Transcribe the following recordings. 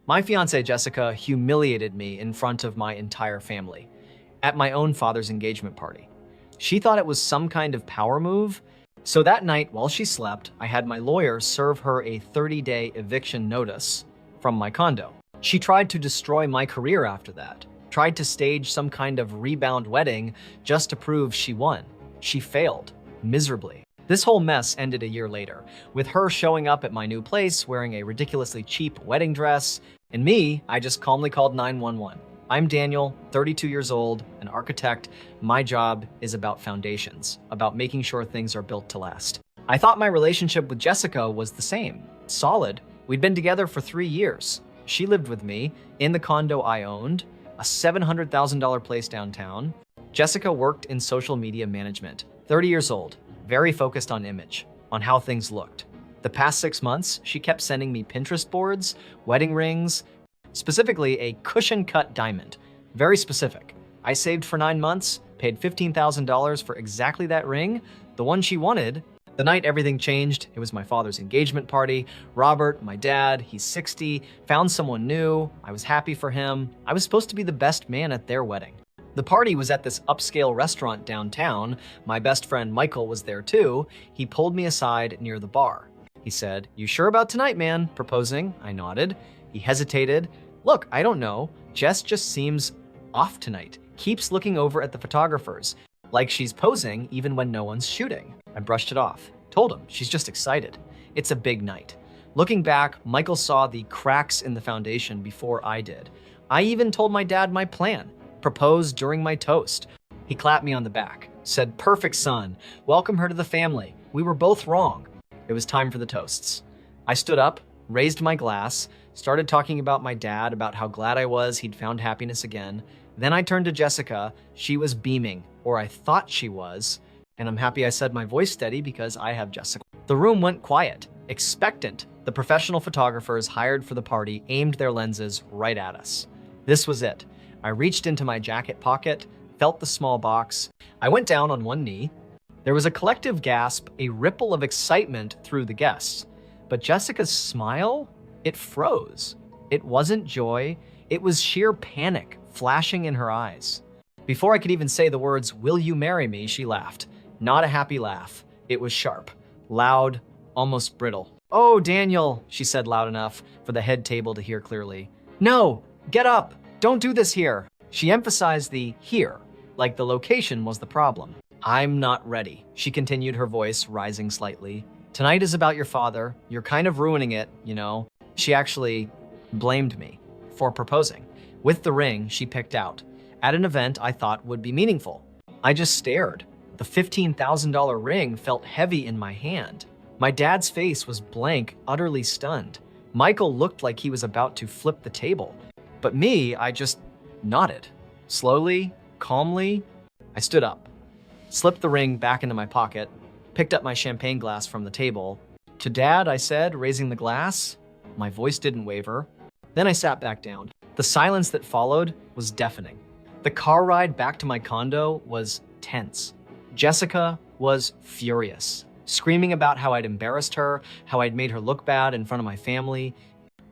My fiancée Jessica humiliated me in front of my entire family at my own father's engagement party. She thought it was some kind of power move. So that night, while she slept, I had my lawyer serve her a 30-day eviction notice from my condo. She tried to destroy my career after that, tried to stage some kind of rebound wedding just to prove she won. She failed, miserably. This whole mess ended a year later, with her showing up at my new place wearing a ridiculously cheap wedding dress, and me, I just calmly called 911. I'm Daniel, 32 years old, an architect. My job is about foundations, about making sure things are built to last. I thought my relationship with Jessica was the same, solid. We'd been together for 3 years. She lived with me in the condo I owned, a $700,000 place downtown. Jessica worked in social media management, 30 years old, very focused on image, on how things looked. The past 6 months, she kept sending me Pinterest boards, wedding rings, specifically a cushion-cut diamond. Very specific. I saved for 9 months, paid $15,000 for exactly that ring, the one she wanted. The night everything changed, it was my father's engagement party. Robert, my dad, he's 60, found someone new. I was happy for him. I was supposed to be the best man at their wedding. The party was at this upscale restaurant downtown. My best friend Michael was there too. He pulled me aside near the bar. He said, "You sure about tonight, man?" Proposing. I nodded. He hesitated. "Look, I don't know. Jess just seems off tonight. Keeps looking over at the photographers, like she's posing even when no one's shooting." I brushed it off. Told him, she's just excited. It's a big night. Looking back, Michael saw the cracks in the foundation before I did. I even told my dad my plan. Proposed during my toast. He clapped me on the back, said, "Perfect, son. Welcome her to the family. We were both wrong." It was time for the toasts. I stood up, raised my glass, started talking about my dad, about how glad I was he'd found happiness again. Then I turned to Jessica. She was beaming, or I thought she was, and I'm happy I said my voice steady because I have Jessica. The room went quiet, expectant. The professional photographers hired for the party aimed their lenses right at us. This was it. I reached into my jacket pocket, felt the small box. I went down on one knee. There was a collective gasp, a ripple of excitement through the guests. But Jessica's smile, it froze. It wasn't joy, it was sheer panic flashing in her eyes. Before I could even say the words, "Will you marry me?" she laughed. Not a happy laugh. It was sharp, loud, almost brittle. "Oh, Daniel," she said loud enough for the head table to hear clearly. "No, get up. Don't do this here." She emphasized the here, like the location was the problem. "I'm not ready," she continued, her voice rising slightly. "Tonight is about your father. You're kind of ruining it, you know." She actually blamed me for proposing with the ring she picked out at an event I thought would be meaningful. I just stared. The $15,000 ring felt heavy in my hand. My dad's face was blank, utterly stunned. Michael looked like he was about to flip the table. But me, I just nodded. Slowly, calmly, I stood up, slipped the ring back into my pocket, picked up my champagne glass from the table. "To Dad," I said, raising the glass. My voice didn't waver. Then I sat back down. The silence that followed was deafening. The car ride back to my condo was tense. Jessica was furious, screaming about how I'd embarrassed her, how I'd made her look bad in front of my family.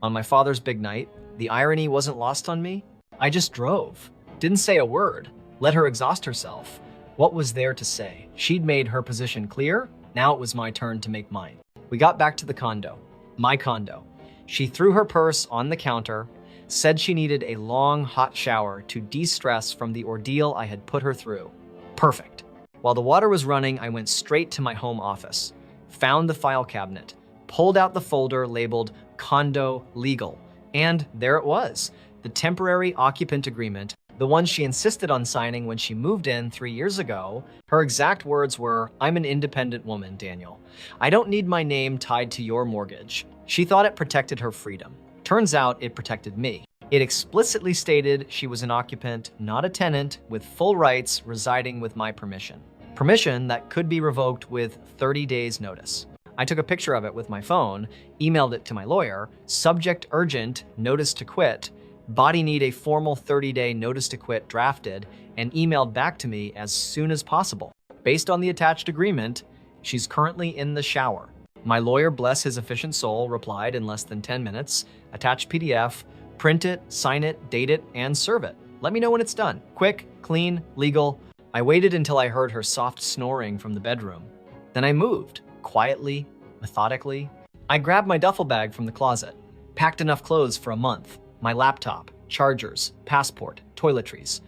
On my father's big night, the irony wasn't lost on me. I just drove, didn't say a word, let her exhaust herself. What was there to say? She'd made her position clear. Now it was my turn to make mine. We got back to the condo, my condo. She threw her purse on the counter, said she needed a long, hot shower to de-stress from the ordeal I had put her through. Perfect. While the water was running, I went straight to my home office, found the file cabinet, pulled out the folder labeled Condo Legal, and there it was, the temporary occupant agreement, the one she insisted on signing when she moved in 3 years ago. Her exact words were, "I'm an independent woman, Daniel. I don't need my name tied to your mortgage." She thought it protected her freedom. Turns out it protected me. It explicitly stated she was an occupant, not a tenant, with full rights residing with my permission. Permission that could be revoked with 30 days notice. I took a picture of it with my phone, emailed it to my lawyer, subject urgent, notice to quit, body need a formal 30-day notice to quit drafted, and emailed back to me as soon as possible. Based on the attached agreement, she's currently in the shower. My lawyer, bless his efficient soul, replied in less than 10 minutes, attached PDF, Print it, sign it, date it, and serve it. Let me know when it's done. Quick, clean, legal. I waited until I heard her soft snoring from the bedroom. Then I moved, quietly, methodically. I grabbed my duffel bag from the closet, packed enough clothes for a month, my laptop, chargers, passport, toiletries.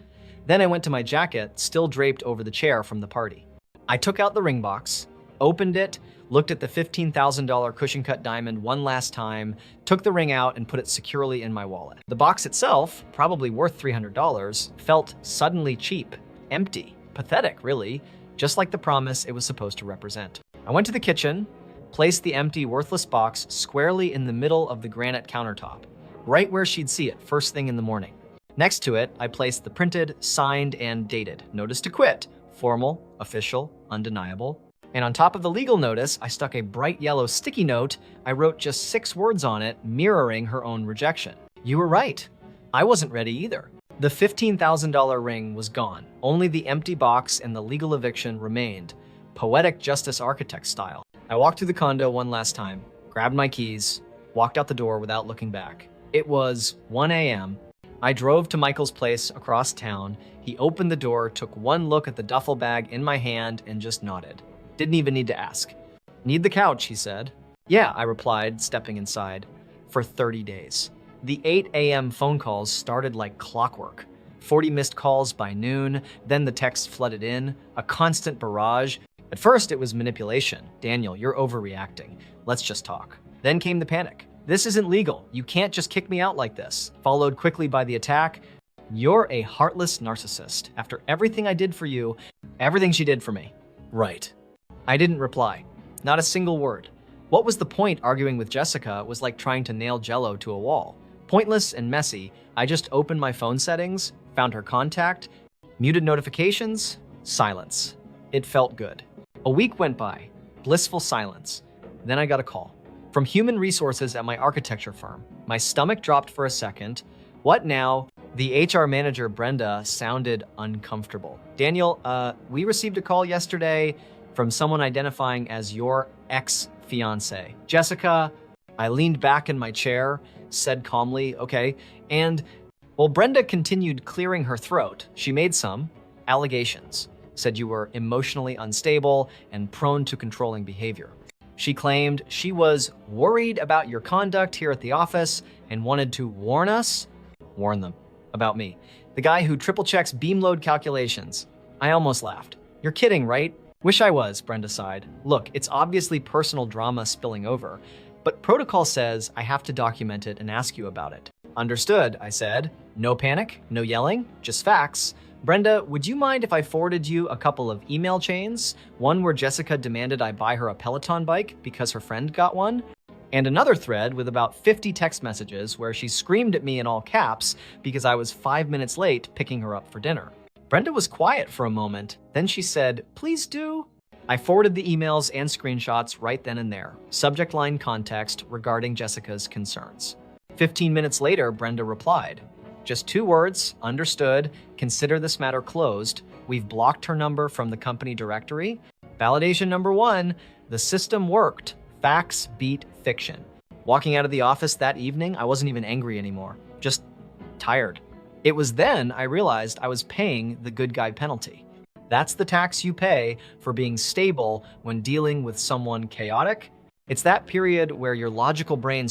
Then I went to my jacket, still draped over the chair from the party. I took out the ring box, opened it, looked at the $15,000 cushion-cut diamond one last time, took the ring out and put it securely in my wallet. The box itself, probably worth $300, felt suddenly cheap, empty, pathetic, really, just like the promise it was supposed to represent. I went to the kitchen, placed the empty, worthless box squarely in the middle of the granite countertop, right where she'd see it first thing in the morning. Next to it, I placed the printed, signed, and dated notice to quit, formal, official, undeniable. And on top of the legal notice, I stuck a bright yellow sticky note. I wrote just 6 words on it, mirroring her own rejection. You were right. I wasn't ready either. The $15,000 ring was gone. Only the empty box and the legal eviction remained, poetic justice architect style. I walked through the condo one last time, grabbed my keys, walked out the door without looking back. It was 1 a.m. I drove to Michael's place across town. He opened the door, took one look at the duffel bag in my hand, and just nodded. Didn't even need to ask. Need the couch, he said. Yeah, I replied, stepping inside. For 30 days. The 8 a.m. phone calls started like clockwork. 40 missed calls by noon, then the texts flooded in, a constant barrage. At first, it was manipulation. Daniel, you're overreacting. Let's just talk. Then came the panic. This isn't legal. You can't just kick me out like this. Followed quickly by the attack. You're a heartless narcissist. After everything I did for you, everything she did for me. Right. I didn't reply. Not a single word. What was the point arguing with Jessica was like trying to nail Jell-O to a wall. Pointless and messy, I just opened my phone settings, found her contact, muted notifications, silence. It felt good. A week went by, blissful silence. Then I got a call. From human resources at my architecture firm. My stomach dropped for a second. What now? The HR manager, Brenda, sounded uncomfortable. Daniel, we received a call yesterday from someone identifying as your ex-fiance. Jessica, I leaned back in my chair, said calmly, okay, and while Brenda continued clearing her throat, she made some allegations, said you were emotionally unstable and prone to controlling behavior. She claimed she was worried about your conduct here at the office and wanted to warn them about me, the guy who triple checks beam load calculations. I almost laughed. You're kidding, right? Wish I was, Brenda sighed. Look, it's obviously personal drama spilling over, but protocol says I have to document it and ask you about it. Understood, I said. No panic, no yelling, just facts. Brenda, would you mind if I forwarded you a couple of email chains? One where Jessica demanded I buy her a Peloton bike because her friend got one, and another thread with about 50 text messages where she screamed at me in all caps because I was 5 minutes late picking her up for dinner. Brenda was quiet for a moment, then she said, please do. I forwarded the emails and screenshots right then and there. Subject line context regarding Jessica's concerns. 15 minutes later, Brenda replied, just 2 words, understood, consider this matter closed. We've blocked her number from the company directory. Validation number 1, the system worked. Facts beat fiction. Walking out of the office that evening, I wasn't even angry anymore, just tired. It was then I realized I was paying the good guy penalty. That's the tax you pay for being stable when dealing with someone chaotic. It's that period where your logical brain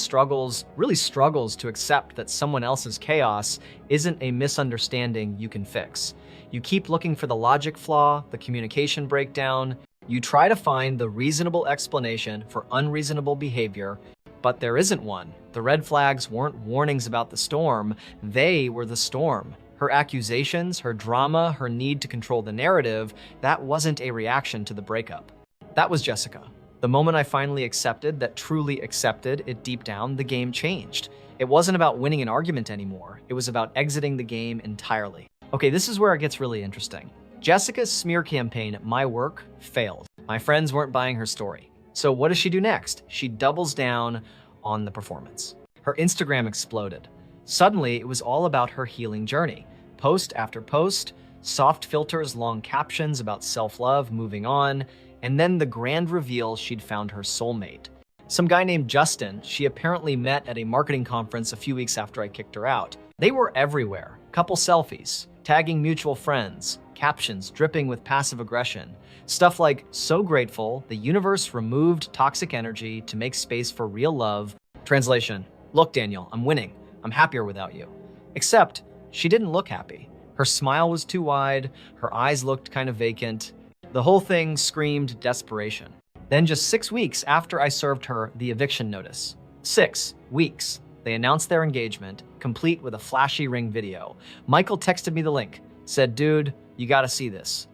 really struggles to accept that someone else's chaos isn't a misunderstanding you can fix. You keep looking for the logic flaw, the communication breakdown. You try to find the reasonable explanation for unreasonable behavior, but there isn't one. The red flags weren't warnings about the storm, they were the storm. Her accusations, her drama, her need to control the narrative, that wasn't a reaction to the breakup. That was Jessica. The moment I finally accepted that truly accepted it deep down, the game changed. It wasn't about winning an argument anymore. It was about exiting the game entirely. Okay, this is where it gets really interesting. Jessica's smear campaign at my work failed. My friends weren't buying her story. So what does she do next? She doubles down on the performance. Her Instagram exploded. Suddenly, it was all about her healing journey. Post after post, soft filters, long captions about self-love, moving on, and then the grand reveal she'd found her soulmate. Some guy named Justin she apparently met at a marketing conference a few weeks after I kicked her out. They were everywhere. Couple selfies, tagging mutual friends, captions dripping with passive aggression. Stuff like, so grateful, the universe removed toxic energy to make space for real love. Translation, look Daniel, I'm winning. I'm happier without you. Except, she didn't look happy. Her smile was too wide, her eyes looked kind of vacant. The whole thing screamed desperation. Then just 6 weeks after I served her the eviction notice. 6 weeks. They announced their engagement, complete with a flashy ring video. Michael texted me the link, said, dude, you gotta see this.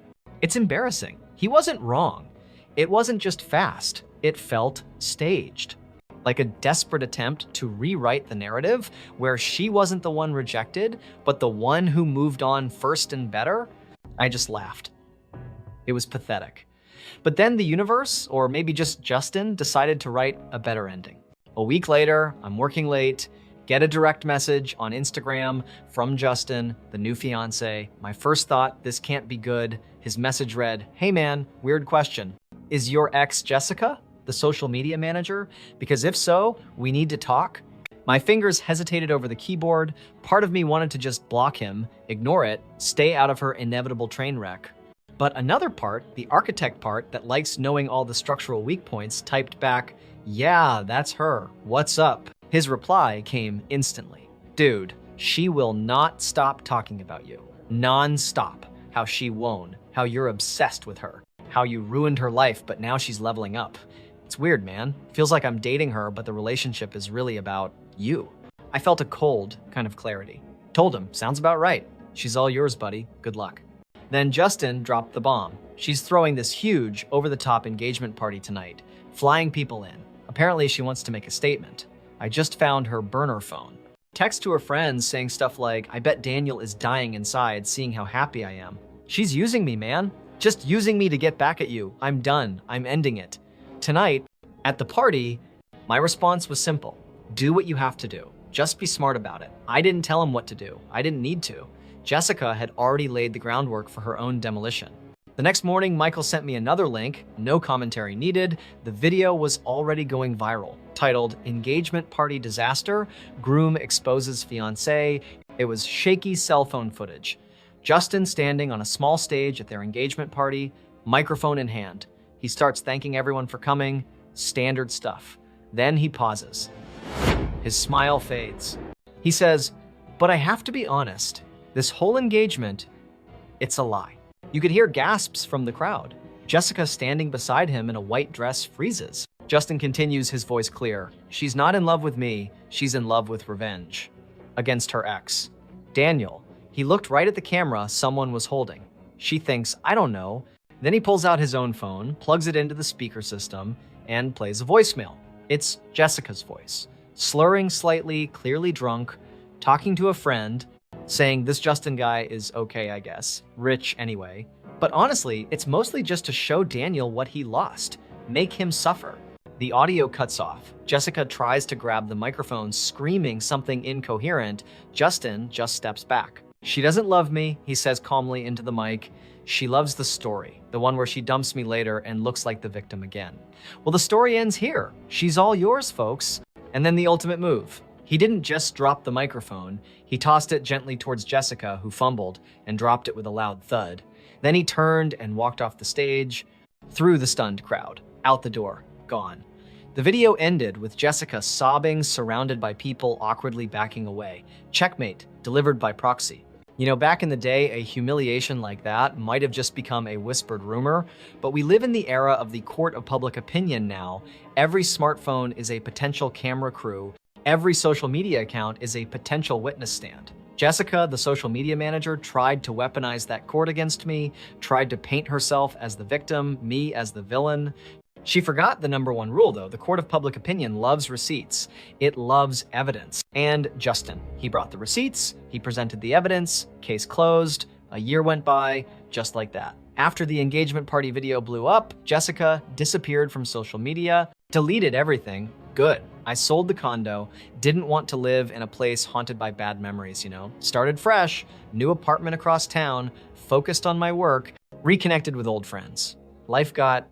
It's embarrassing. He wasn't wrong. It wasn't just fast. It felt staged. Like a desperate attempt to rewrite the narrative where she wasn't the one rejected, but the one who moved on first and better. I just laughed. It was pathetic. But then the universe, or maybe just Justin, decided to write a better ending. A week later, I'm working late, get a direct message on Instagram from Justin, the new fiance. My first thought, this can't be good. His message read, hey man, weird question. Is your ex Jessica, the social media manager? Because if so, we need to talk. My fingers hesitated over the keyboard. Part of me wanted to just block him, ignore it, stay out of her inevitable train wreck. But another part, the architect part that likes knowing all the structural weak points, typed back, yeah, that's her. What's up? His reply came instantly. Dude, she will not stop talking about you. Non-stop. How she won. How you're obsessed with her. How you ruined her life, but now she's leveling up. It's weird, man. Feels like I'm dating her, but the relationship is really about you. I felt a cold kind of clarity. Told him, sounds about right. She's all yours, buddy. Good luck. Then Justin dropped the bomb. She's throwing this huge, over-the-top engagement party tonight, flying people in. Apparently she wants to make a statement. I just found her burner phone. Text to her friends saying stuff like, I bet Daniel is dying inside seeing how happy I am. She's using me, man. Just using me to get back at you. I'm done. I'm ending it. Tonight, at the party, my response was simple. Do what you have to do. Just be smart about it. I didn't tell him what to do. I didn't need to. Jessica had already laid the groundwork for her own demolition. The next morning, Michael sent me another link, no commentary needed. The video was already going viral, titled Engagement Party Disaster, Groom Exposes Fiancé. It was shaky cell phone footage. Justin standing on a small stage at their engagement party, microphone in hand. He starts thanking everyone for coming, standard stuff. Then he pauses. His smile fades. He says, but I have to be honest. This whole engagement, it's a lie. You could hear gasps from the crowd. Jessica standing beside him in a white dress freezes. Justin continues, his voice clear. She's not in love with me, she's in love with revenge. Against her ex. Daniel. He looked right at the camera someone was holding. She thinks, I don't know. Then he pulls out his own phone, plugs it into the speaker system, and plays a voicemail. It's Jessica's voice. Slurring slightly, clearly drunk, talking to a friend, saying this Justin guy is okay, I guess. Rich anyway. But honestly, it's mostly just to show Daniel what he lost. Make him suffer. The audio cuts off. Jessica tries to grab the microphone, screaming something incoherent. Justin just steps back. She doesn't love me, he says calmly into the mic. She loves the story, the one where she dumps me later and looks like the victim again. Well, the story ends here. She's all yours, folks. And then the ultimate move. He didn't just drop the microphone, he tossed it gently towards Jessica, who fumbled, and dropped it with a loud thud. Then he turned and walked off the stage, through the stunned crowd, out the door, gone. The video ended with Jessica sobbing, surrounded by people awkwardly backing away. Checkmate, delivered by proxy. You know, back in the day, a humiliation like that might have just become a whispered rumor, but we live in the era of the court of public opinion now. Every smartphone is a potential camera crew. Every social media account is a potential witness stand. Jessica, the social media manager, tried to weaponize that court against me, tried to paint herself as the victim, me as the villain. She forgot the number one rule, though. The court of public opinion loves receipts. It loves evidence. And Justin, he brought the receipts, he presented the evidence, case closed. A year went by, just like that. After the engagement party video blew up, Jessica disappeared from social media, deleted everything. Good. I sold the condo, didn't want to live in a place haunted by bad memories, you know. Started fresh, new apartment across town, focused on my work, reconnected with old friends. Life got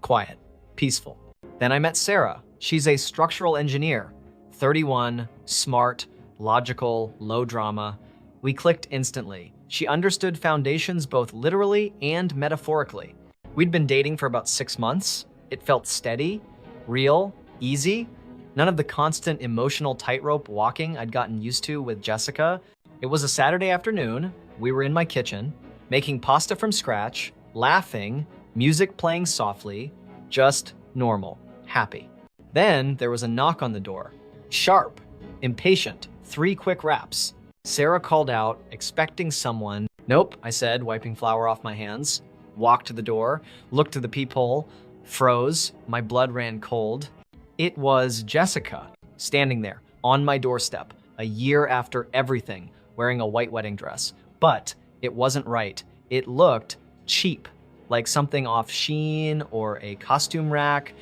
quiet, peaceful. Then I met Sarah. She's a structural engineer, 31, smart, logical, low drama. We clicked instantly. She understood foundations both literally and metaphorically. We'd been dating for about 6 months. It felt steady, real, easy. None of the constant emotional tightrope walking I'd gotten used to with Jessica. It was a Saturday afternoon. We were in my kitchen, making pasta from scratch, laughing, music playing softly, just normal, happy. Then there was a knock on the door. Sharp, impatient, 3 quick raps. Sarah called out, expecting someone. Nope, I said, wiping flour off my hands. Walked to the door, looked through the peephole, froze, my blood ran cold. It was Jessica, standing there, on my doorstep, a year after everything, wearing a white wedding dress. But it wasn't right. It looked cheap, like something off Shein or a costume rack.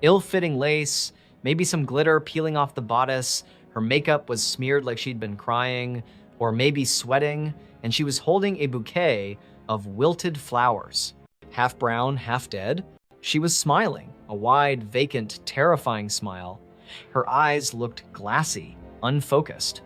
Ill-fitting lace, maybe some glitter peeling off the bodice. Her makeup was smeared like she'd been crying, or maybe sweating, and she was holding a bouquet of wilted flowers. Half brown, half dead. She was smiling, a wide, vacant, terrifying smile. Her eyes looked glassy, unfocused.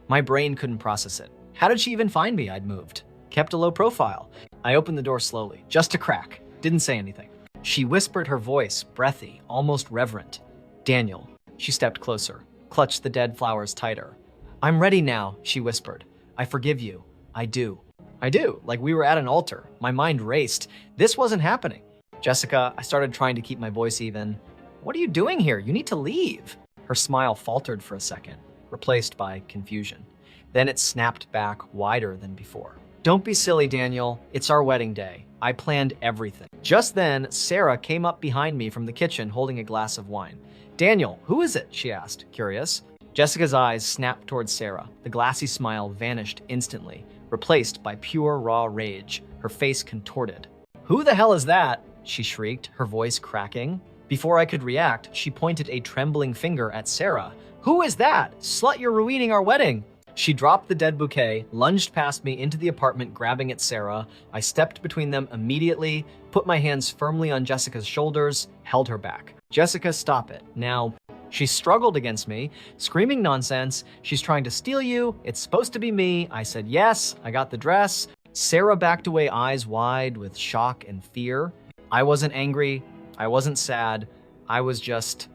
My brain couldn't process it. How did she even find me? I'd moved. Kept a low profile. I opened the door slowly, just a crack. Didn't say anything. She whispered, her voice breathy, almost reverent. Daniel. She stepped closer, clutched the dead flowers tighter. I'm ready now, she whispered. I forgive you. I do. I do, like we were at an altar. My mind raced. This wasn't happening. Jessica, I started trying to keep my voice even. What are you doing here? You need to leave. Her smile faltered for a second, replaced by confusion. Then it snapped back wider than before. Don't be silly, Daniel. It's our wedding day. I planned everything. Just then, Sarah came up behind me from the kitchen holding a glass of wine. Daniel, who is it? She asked, curious. Jessica's eyes snapped towards Sarah. The glassy smile vanished instantly, replaced by pure raw rage. Her face contorted. Who the hell is that? She shrieked, her voice cracking. Before I could react, she pointed a trembling finger at Sarah. Who is that? Slut, you're ruining our wedding. She dropped the dead bouquet, lunged past me into the apartment, grabbing at Sarah. I stepped between them immediately, put my hands firmly on Jessica's shoulders, held her back. Jessica, stop it. Now, she struggled against me, screaming nonsense. She's trying to steal you. It's supposed to be me. I said yes. I got the dress. Sarah backed away, eyes wide with shock and fear. I wasn't angry. I wasn't sad. I was just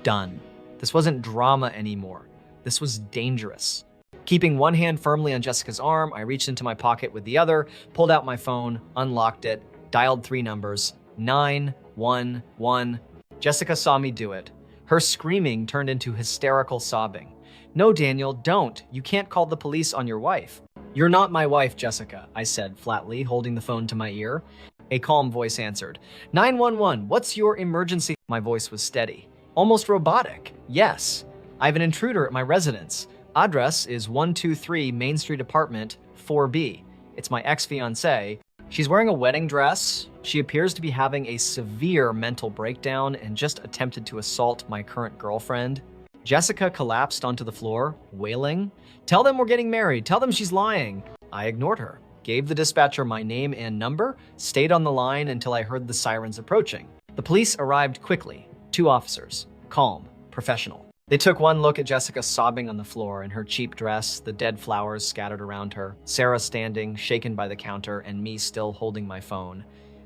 done. This wasn't drama anymore. This was dangerous. Keeping one hand firmly on Jessica's arm, I reached into my pocket with the other, pulled out my phone, unlocked it, dialed 3 numbers, 911. Jessica saw me do it. Her screaming turned into hysterical sobbing. No, Daniel, don't. You can't call the police on your wife. You're not my wife, Jessica, I said flatly, holding the phone to my ear. A calm voice answered. 911, what's your emergency? My voice was steady, almost robotic. Yes, I have an intruder at my residence. Address is 123 Main Street Apartment 4B. It's my ex-fiancée. She's wearing a wedding dress. She appears to be having a severe mental breakdown and just attempted to assault my current girlfriend. Jessica collapsed onto the floor, wailing. Tell them we're getting married. Tell them she's lying. I ignored her, gave the dispatcher my name and number, stayed on the line until I heard the sirens approaching. The police arrived quickly. 2 officers, calm, professional. They took one look at Jessica sobbing on the floor in her cheap dress, the dead flowers scattered around her, Sarah standing, shaken by the counter, and me still holding my phone.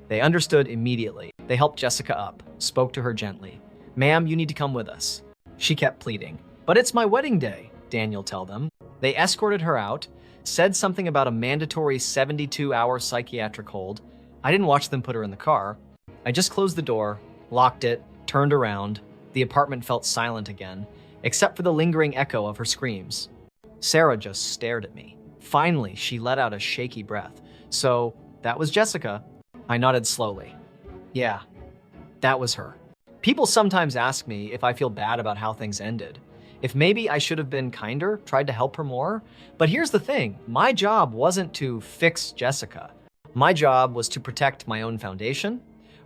They understood immediately. They helped Jessica up, spoke to her gently. Ma'am, you need to come with us. She kept pleading. But it's my wedding day, Daniel told them. They escorted her out, said something about a mandatory 72-hour psychiatric hold. I didn't watch them put her in the car. I just closed the door, locked it, turned around. The apartment felt silent again, except for the lingering echo of her screams. Sarah just stared at me. Finally, she let out a shaky breath. So, that was Jessica. I nodded slowly. Yeah, that was her. People sometimes ask me if I feel bad about how things ended. If maybe I should have been kinder, tried to help her more. But here's the thing, my job wasn't to fix Jessica. My job was to protect my own foundation,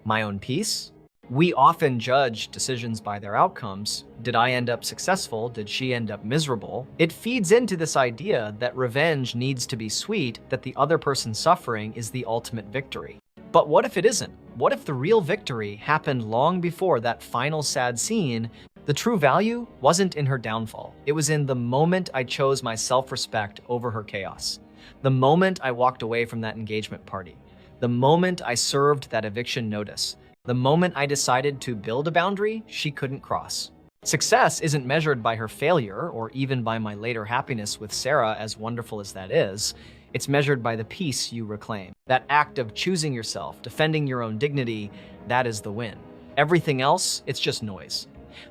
my own peace. We often judge decisions by their outcomes. Did I end up successful? Did she end up miserable? It feeds into this idea that revenge needs to be sweet, that the other person suffering is the ultimate victory. But what if it isn't? What if the real victory happened long before that final sad scene? The true value wasn't in her downfall. It was in the moment I chose my self-respect over her chaos. The moment I walked away from that engagement party. The moment I served that eviction notice. The moment I decided to build a boundary she couldn't cross. Success isn't measured by her failure or even by my later happiness with Sarah, as wonderful as that is. It's measured by the peace you reclaim. That act of choosing yourself, defending your own dignity, that is the win. Everything else, it's just noise.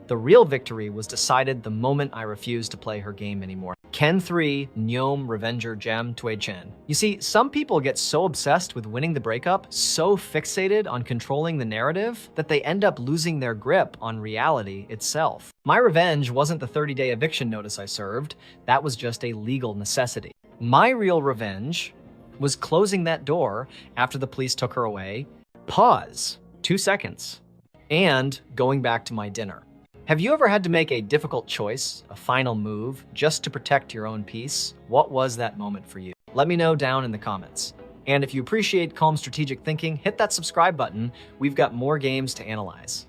The real victory was decided the moment I refused to play her game anymore. Ken 3, Nyom Revenger Jam Tue Chen. You see, some people get so obsessed with winning the breakup, so fixated on controlling the narrative, that they end up losing their grip on reality itself. My revenge wasn't the 30-day eviction notice I served. That was just a legal necessity. My real revenge was closing that door after the police took her away, pause, 2 seconds, and going back to my dinner. Have you ever had to make a difficult choice, a final move, just to protect your own peace? What was that moment for you? Let me know down in the comments. And if you appreciate calm strategic thinking, hit that subscribe button. We've got more games to analyze.